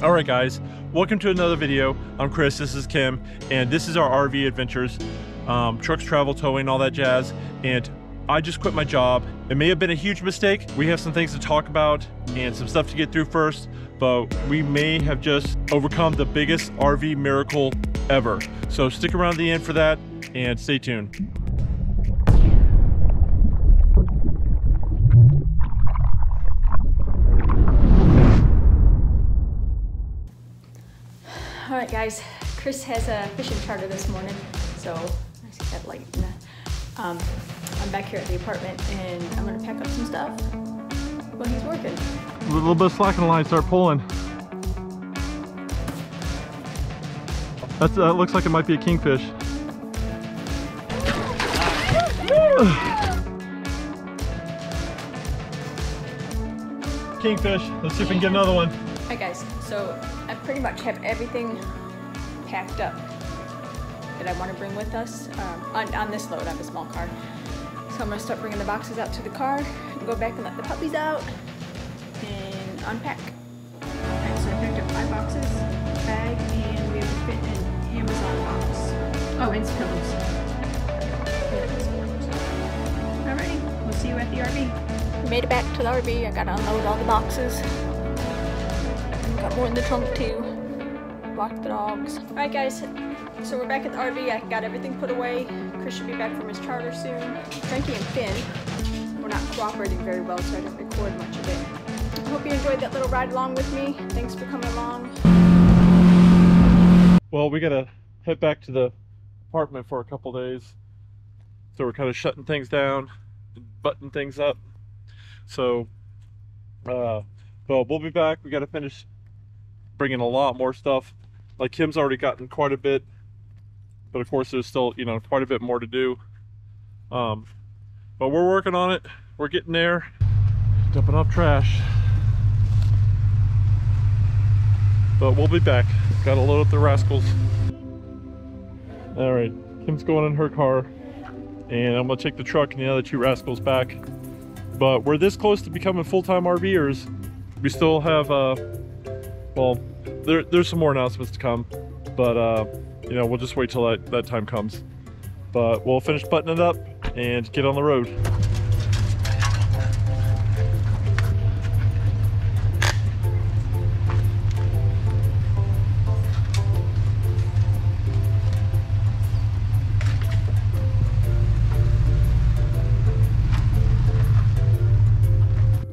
Alright guys, welcome to another video. I'm Chris, this is Kim, and this is our RV adventures. Trucks, travel, towing, all that jazz. And I just quit my job. It may have been a huge mistake. We have some things to talk about and some stuff to get through first, but we may have just overcome the biggest RV miracle ever. So stick around to the end for that and stay tuned. All right, guys. Chris has a fishing charter this morning, so I see that light. I'm back here at the apartment, and I'm gonna pack up some stuff while he's working. A little bit of slack in the line, start pulling. That looks like it might be a kingfish. Kingfish. Let's see if we can get another one. All right, guys. So I pretty much have everything packed up that I want to bring with us on this load. I have a small car, so I'm gonna start bringing the boxes out to the car and go back and let the puppies out and unpack. Alright, so I picked up 5 boxes, a bag, and we have to fit an Amazon box. Oh, and some pillows. Alrighty, we'll see you at the RV. We made it back to the RV. I gotta unload all the boxes. Got more in the trunk too. Walk the dogs. Alright guys, so we're back at the RV. I got everything put away. Chris should be back from his charter soon. Frankie and Finn were not cooperating very well, so I didn't record much of it. I hope you enjoyed that little ride along with me. Thanks for coming along. Well, we gotta head back to the apartment for a couple days. So we're kind of shutting things down, buttoning things up. So, well, we'll be back. We gotta finish bringing a lot more stuff. Like Kim's already gotten quite a bit, but of course there's still, you know, quite a bit more to do. But we're working on it. We're getting there. Dumping off trash. But we'll be back. Gotta load up the rascals. All right, Kim's going in her car, and I'm gonna take the truck and the other 2 rascals back. But we're this close to becoming full-time RVers. We still have well, there's some more announcements to come, but you know, we'll just wait till that time comes. But we'll finish buttoning it up and get on the road.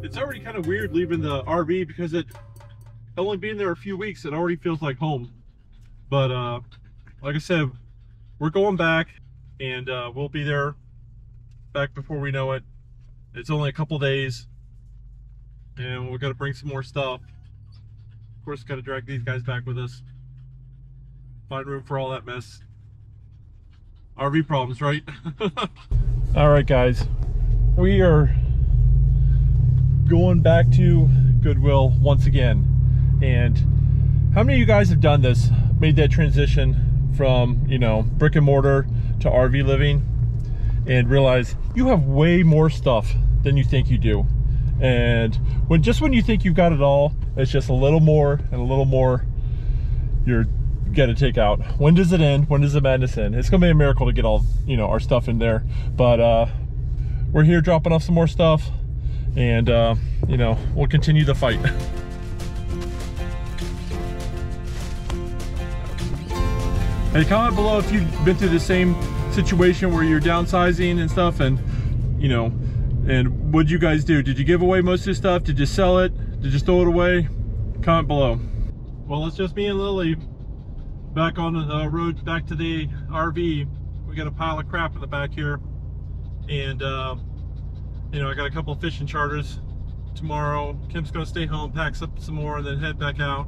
It's already kind of weird leaving the RV because only being there a few weeks, it already feels like home. But like I said, we're going back, and we'll be there back before we know it. It's only a couple days, and we're gonna bring some more stuff. Of course, gotta drag these guys back with us. Find room for all that mess. RV problems, right? All right, guys, we are going back to Goodwill once again. And how many of you guys have done this, made that transition from, you know, brick and mortar to RV living, and realize you have way more stuff than you think you do? And when you think you've got it all, it's just a little more and a little more you got to take out. When does it end? When does the madness end? It's gonna be a miracle to get all, you know, our stuff in there. But we're here dropping off some more stuff, and you know, we'll continue the fight. Hey, comment below if you've been through the same situation where you're downsizing and stuff, and you know, and what'd you guys do? Did you give away most of your stuff? Did you sell it? Did you throw it away? Comment below. Well, it's just me and Lily back on the road back to the RV. We got a pile of crap in the back here, and you know, I got a couple of fishing charters tomorrow. Kim's gonna stay home, packs up some more, and then head back out.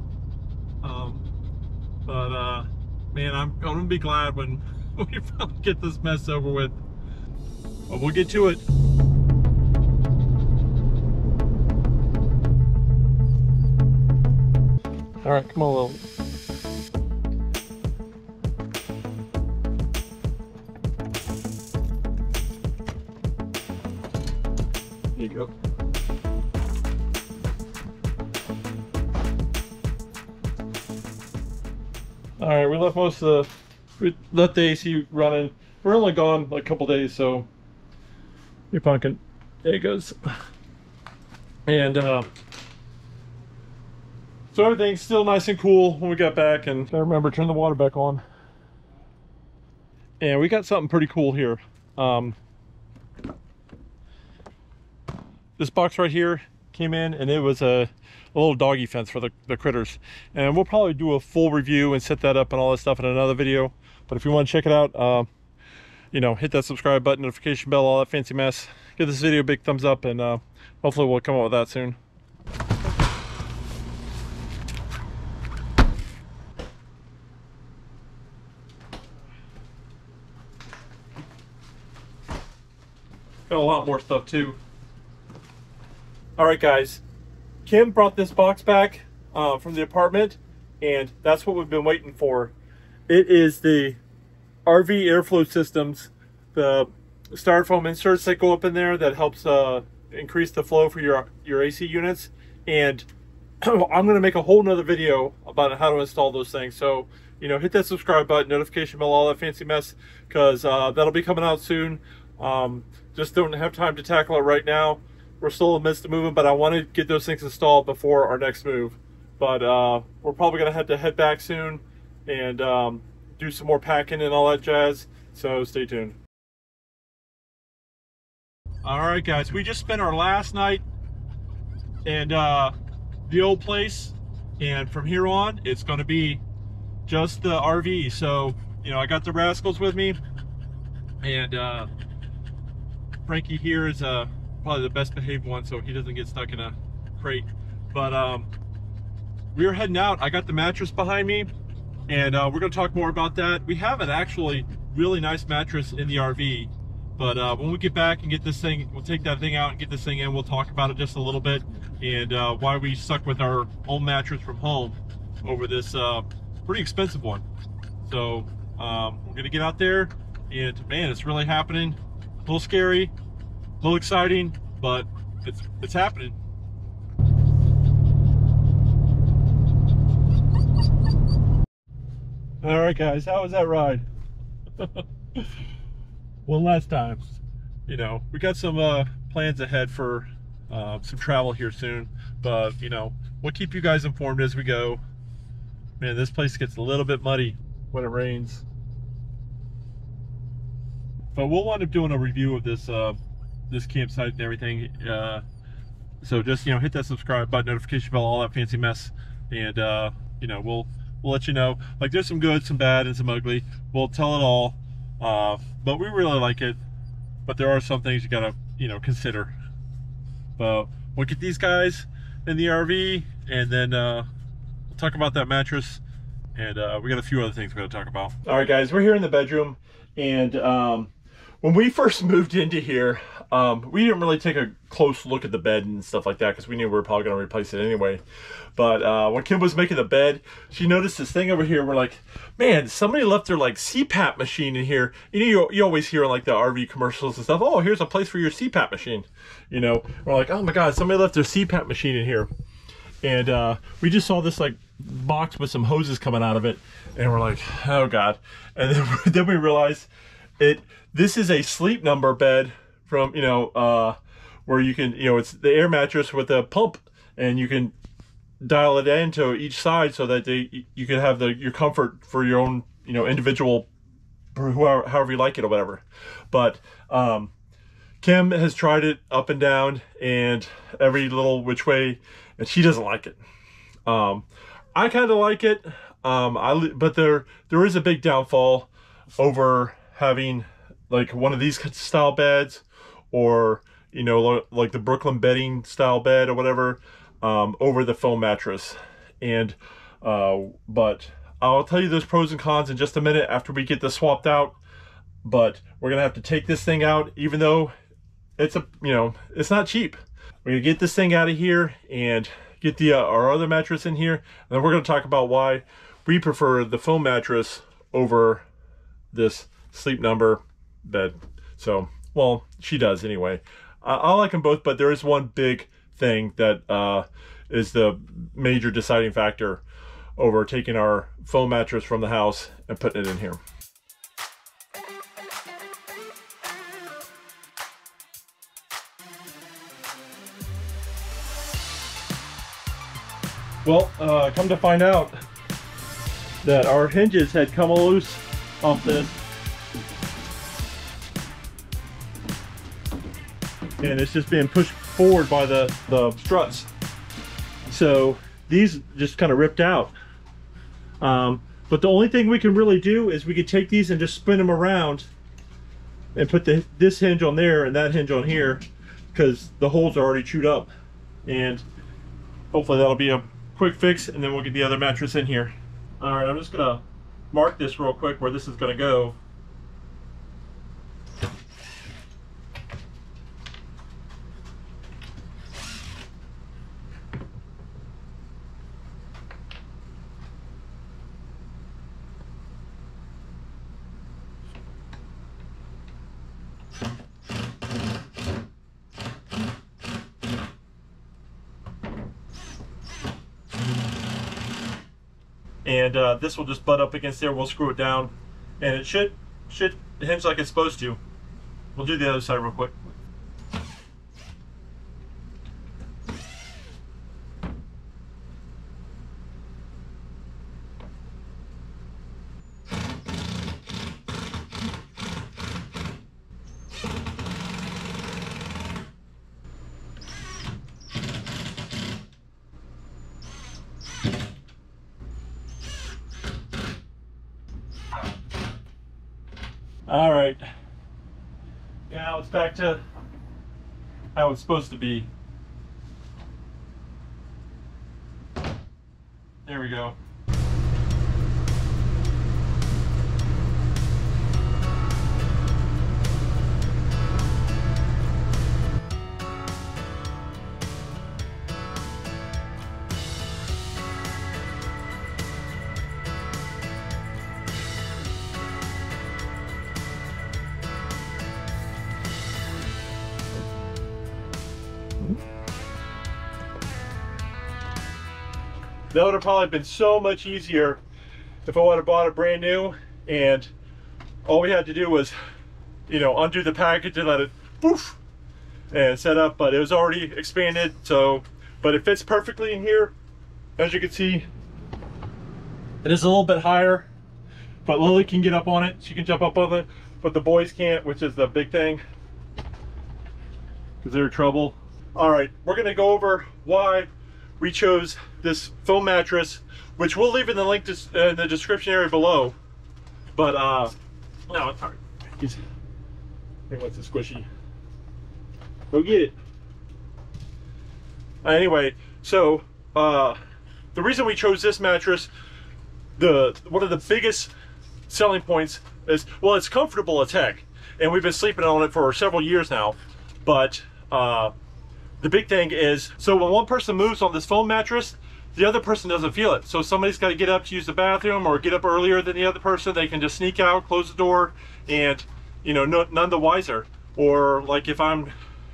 Man, I'm gonna be glad when we finally get this mess over with. But we'll get to it. All right, come on, Lil. There you go. All right, we left we left the AC running. We're only gone like a couple days, so your pumpkin, there it goes. And so everything's still nice and cool when we got back. And I remember turn the water back on. And we got something pretty cool here. This box right here came in, and it was a little doggy fence for the critters. And we'll probably do a full review and set that up and all that stuff in another video. But if you want to check it out, you know, hit that subscribe button, notification bell, all that fancy mess. Give this video a big thumbs up, and hopefully we'll come up with that soon. Got a lot more stuff too. All right, guys. Kim brought this box back from the apartment, and that's what we've been waiting for. It is the RV airflow systems, the styrofoam inserts that go up in there that helps increase the flow for your AC units. And I'm going to make a whole nother video about how to install those things. So, you know, hit that subscribe button, notification bell, all that fancy mess, because that'll be coming out soon. Just don't have time to tackle it right now. We're still in the midst of moving, but I want to get those things installed before our next move. But we're probably going to have to head back soon and do some more packing and all that jazz. So stay tuned. All right, guys, we just spent our last night in the old place, and from here on, it's going to be just the RV. So, you know, I got the rascals with me, and Frankie here is probably the best behaved one, so he doesn't get stuck in a crate. But we're heading out. I got the mattress behind me, and we're going to talk more about that. We have an actually really nice mattress in the RV, but when we get back and get this thing, we'll take that thing out and get this thing in. We'll talk about it just a little bit, and why we stuck with our own mattress from home over this pretty expensive one. So we're going to get out there, and man, it's really happening. A little scary, a little exciting, but it's happening. All right, guys, how was that ride? One last time. You know, we got some plans ahead for some travel here soon, but you know, we'll keep you guys informed as we go. Man, this place gets a little bit muddy when it rains. But we'll wind up doing a review of this this campsite and everything. So just, you know, hit that subscribe button, notification bell, all that fancy mess, and you know, we'll let you know. Like, there's some good, some bad, and some ugly. We'll tell it all. But we really like it. But there are some things you gotta, you know, consider. But we'll get these guys in the RV, and then we'll talk about that mattress, and we got a few other things we're gonna talk about. All right, guys, we're here in the bedroom, and when we first moved into here, we didn't really take a close look at the bed and stuff like that, because we knew we were probably going to replace it anyway. But when Kim was making the bed, she noticed this thing over here. We're like, man, somebody left their like CPAP machine in here. You know, you always hear in like the RV commercials and stuff, oh, here's a place for your CPAP machine. You know, we're like, oh my God, somebody left their CPAP machine in here. And we just saw this like box with some hoses coming out of it, and we're like, oh God. And then we realized this is a Sleep Number bed from, you know, where you can, you know, it's the air mattress with a pump, and you can dial it into each side so that you can have your comfort for your own, you know, individual, however you like it or whatever. But Kim has tried it up and down and every little which way, and she doesn't like it. I kind of like it, but there is a big downfall over having like one of these style beds, or, you know, like the Brooklyn bedding style bed or whatever, over the foam mattress. And but I'll tell you those pros and cons in just a minute after we get this swapped out. But we're gonna have to take this thing out, even though it's it's not cheap. We're gonna get this thing out of here and get our other mattress in here, and then we're gonna talk about why we prefer the foam mattress over this Sleep Number bed. So, well, she does anyway. I like them both, but there is one big thing that is the major deciding factor. over taking our foam mattress from the house and putting it in here. Well, come to find out that our hinges had come loose off this. And it's just being pushed forward by the struts. So these just kind of ripped out. But the only thing we can really do is we could take these and just spin them around and put this hinge on there and that hinge on here, because the holes are already chewed up. And hopefully that'll be a quick fix, and then we'll get the other mattress in here. All right, I'm just gonna mark this real quick where this is gonna go. And this will just butt up against there. We'll screw it down, and it should hinge like it's supposed to. We'll do the other side real quick. All right, now it's back to how it's supposed to be. There we go. That would have probably been so much easier if I would have bought it brand new and all we had to do was, you know, undo the package and let it poof and set up, but it was already expanded. So, but it fits perfectly in here. As you can see, it is a little bit higher, but Lily can get up on it. She can jump up on it, but the boys can't, which is the big thing because they're in trouble. All right, we're gonna go over why we chose this foam mattress, which we'll leave in the link in the description area below. But no, it's hard. He wants a squishy. Go get it. Anyway, so the reason we chose this mattress, one of the biggest selling points is, well, it's comfortable as heck, and we've been sleeping on it for several years now. But the big thing is, so when one person moves on this foam mattress, the other person doesn't feel it. So if somebody's got to get up to use the bathroom or get up earlier than the other person, they can just sneak out, close the door, and, you know, none the wiser. Or like if I'm,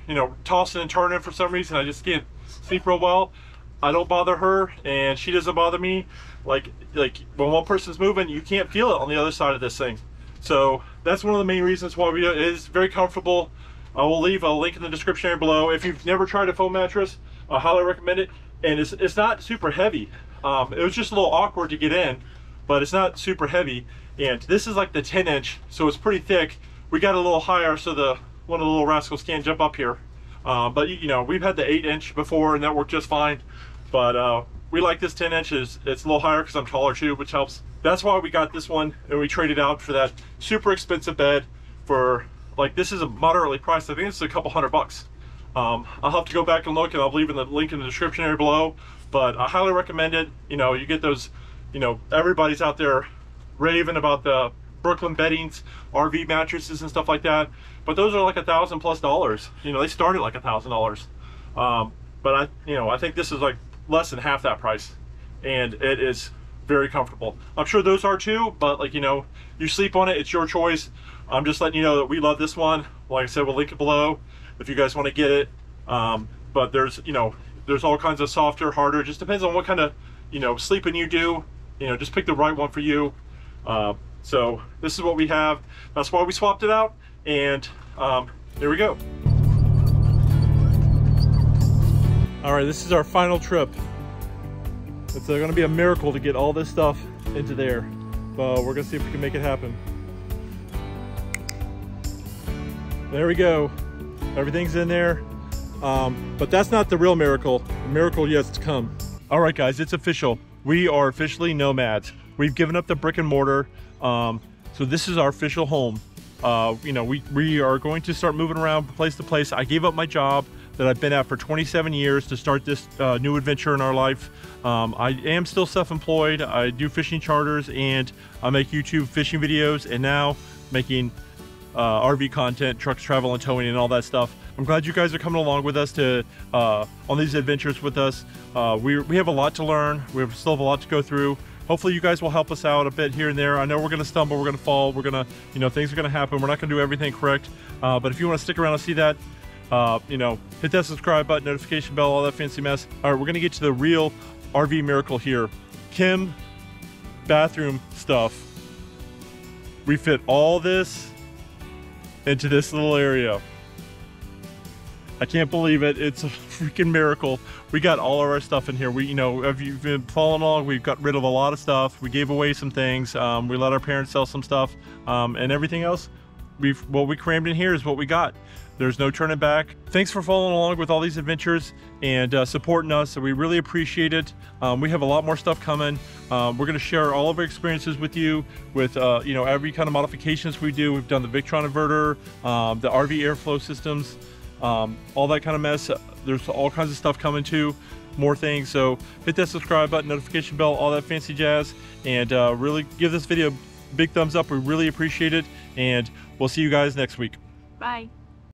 you know, tossing and turning for some reason, I just can't sleep real well, I don't bother her and she doesn't bother me. Like when one person's moving, you can't feel it on the other side of this thing. So that's one of the main reasons why it is very comfortable. I will leave a link in the description area below. If you've never tried a foam mattress, I highly recommend it. And it's not super heavy. It was just a little awkward to get in, but it's not super heavy. And this is like the 10-inch, so it's pretty thick. We got a little higher so one of the little rascals can't jump up here. But you know, we've had the 8-inch before and that worked just fine. But we like this 10-inch. It's a little higher because I'm taller too, which helps. That's why we got this one, and we traded out for that super expensive bed for, like, this is a moderately priced. I think it's a couple $100. I'll have to go back and look, and I'll leave in the link in the description area below, but I highly recommend it. You know, you get those, you know, everybody's out there raving about the Brooklyn beddings, RV mattresses and stuff like that, but those are like $1,000+. You know, they start at like $1,000. But I think this is like less than half that price, and it is very comfortable. I'm sure those are too, but like, you know, you sleep on it, it's your choice. I'm just letting you know that we love this one. Like I said, we'll link it below if you guys want to get it. But there's, you know, there's all kinds of softer, harder, just depends on what kind of, you know, sleeping you do. you know, just pick the right one for you. So this is what we have. That's why we swapped it out, and there we go. All right, this is our final trip. It's going to be a miracle to get all this stuff into there, but we're going to see if we can make it happen. There we go. Everything's in there, but that's not the real miracle. The miracle yet to come. All right, guys, it's official. We are officially nomads. We've given up the brick and mortar, so this is our official home. You know, we are going to start moving around place to place. I gave up my job that I've been at for 27 years to start this new adventure in our life. I am still self-employed. I do fishing charters, and I make YouTube fishing videos, and now making RV content, trucks, travel, and towing, and all that stuff. I'm glad you guys are coming along with us to on these adventures with us. We have a lot to learn. We still have a lot to go through. Hopefully you guys will help us out a bit here and there. I know we're gonna stumble, we're gonna fall, we're gonna, you know, things are gonna happen. We're not gonna do everything correct. But if you wanna stick around and see that, you know, hit that subscribe button, notification bell, all that fancy mess. All right, we're gonna get to the real RV miracle here. Kim bathroom stuff. We fit all this into this little area. I can't believe it. It's a freaking miracle. We got all of our stuff in here. We, you know, if you've been following along, we've got rid of a lot of stuff. We gave away some things. We let our parents sell some stuff, and everything else. What we crammed in here is what we got. There's no turning back. Thanks for following along with all these adventures and supporting us. So we really appreciate it. We have a lot more stuff coming. We're going to share all of our experiences with you with, you know, every kind of modifications we do. We've done the Victron inverter, the RV airflow systems, all that kind of mess. There's all kinds of stuff coming too, more things. So hit that subscribe button, notification bell, all that fancy jazz, and really give this video a big thumbs up. We really appreciate it, and we'll see you guys next week. Bye.